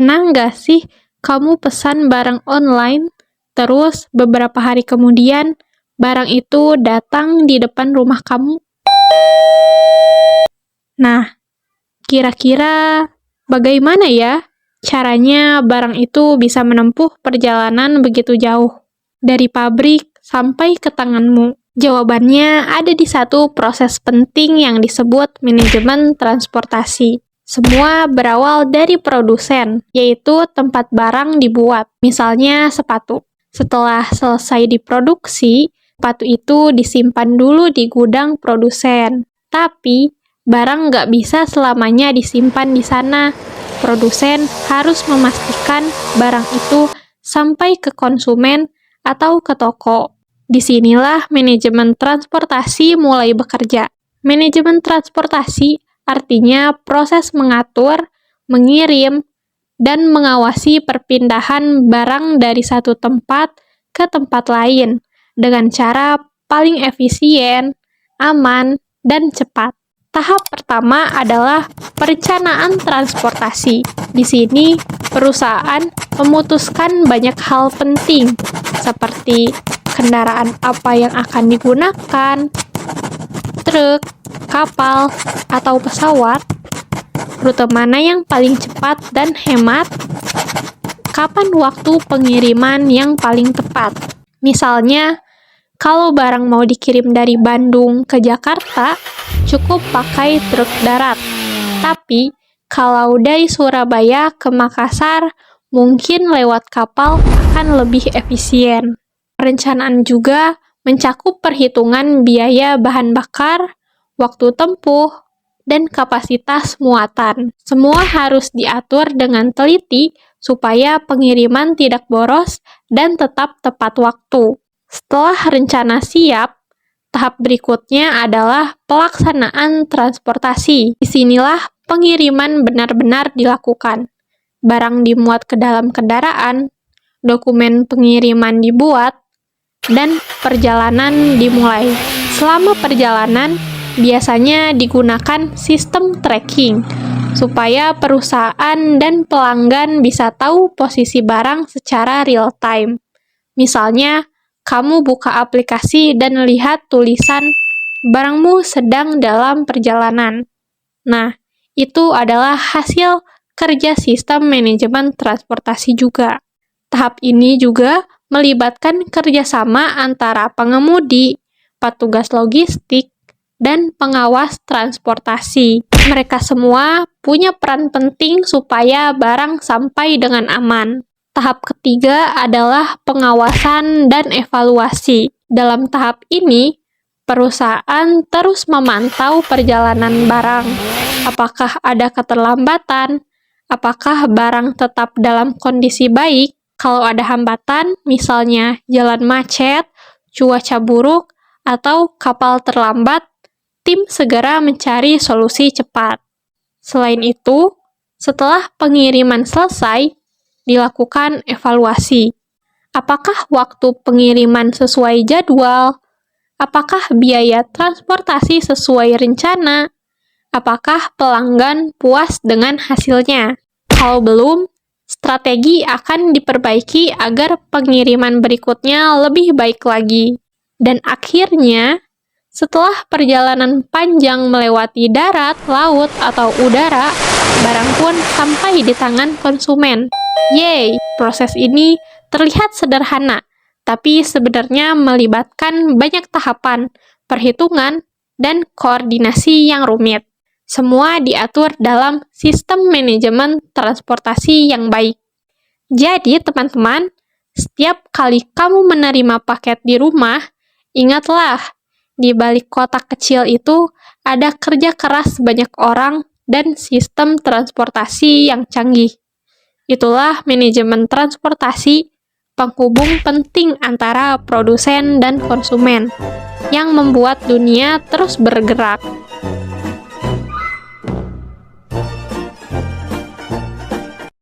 Pernah nggak sih kamu pesan barang online, terus beberapa hari kemudian barang itu datang di depan rumah kamu? Nah, kira-kira bagaimana ya caranya barang itu bisa menempuh perjalanan begitu jauh dari pabrik sampai ke tanganmu? Jawabannya ada di satu proses penting yang disebut manajemen transportasi. Semua berawal dari produsen, yaitu tempat barang dibuat, misalnya sepatu. Setelah selesai diproduksi, sepatu itu disimpan dulu di gudang produsen. Tapi, barang nggak bisa selamanya disimpan di sana. Produsen harus memastikan barang itu sampai ke konsumen atau ke toko. Disinilah manajemen transportasi mulai bekerja. Manajemen transportasi artinya proses mengatur, mengirim, dan mengawasi perpindahan barang dari satu tempat ke tempat lain dengan cara paling efisien, aman, dan cepat. Tahap pertama adalah perencanaan transportasi. Di sini, perusahaan memutuskan banyak hal penting, seperti kendaraan apa yang akan digunakan, truk, kapal, atau pesawat, rute mana yang paling cepat dan hemat, kapan waktu pengiriman yang paling tepat. Misalnya, kalau barang mau dikirim dari Bandung ke Jakarta, cukup pakai truk darat. Tapi, kalau dari Surabaya ke Makassar, mungkin lewat kapal akan lebih efisien. Perencanaan juga mencakup perhitungan biaya bahan bakar, waktu tempuh, dan kapasitas muatan. Semua harus diatur dengan teliti supaya pengiriman tidak boros dan tetap tepat waktu. Setelah rencana siap, tahap berikutnya adalah pelaksanaan transportasi. Disinilah pengiriman benar-benar dilakukan. Barang dimuat ke dalam kendaraan, dokumen pengiriman dibuat, dan perjalanan dimulai. Selama perjalanan, biasanya digunakan sistem tracking, supaya perusahaan dan pelanggan bisa tahu posisi barang secara real-time. Misalnya, kamu buka aplikasi dan lihat tulisan, barangmu sedang dalam perjalanan. Nah, itu adalah hasil kerja sistem manajemen transportasi juga. Tahap ini juga melibatkan kerjasama antara pengemudi, petugas logistik, dan pengawas transportasi. Mereka semua punya peran penting supaya barang sampai dengan aman. Tahap ketiga adalah pengawasan dan evaluasi. Dalam tahap ini, perusahaan terus memantau perjalanan barang. Apakah ada keterlambatan? Apakah barang tetap dalam kondisi baik? Kalau ada hambatan, misalnya jalan macet, cuaca buruk, atau kapal terlambat, tim segera mencari solusi cepat. Selain itu, setelah pengiriman selesai, dilakukan evaluasi. Apakah waktu pengiriman sesuai jadwal? Apakah biaya transportasi sesuai rencana? Apakah pelanggan puas dengan hasilnya? Kalau belum, strategi akan diperbaiki agar pengiriman berikutnya lebih baik lagi. Dan akhirnya, setelah perjalanan panjang melewati darat, laut, atau udara, barang pun sampai di tangan konsumen. Yeay, proses ini terlihat sederhana, tapi sebenarnya melibatkan banyak tahapan, perhitungan, dan koordinasi yang rumit. Semua diatur dalam sistem manajemen transportasi yang baik. Jadi, teman-teman, setiap kali kamu menerima paket di rumah, ingatlah, di balik kotak kecil itu ada kerja keras banyak orang dan sistem transportasi yang canggih. Itulah manajemen transportasi, penghubung penting antara produsen dan konsumen, yang membuat dunia terus bergerak.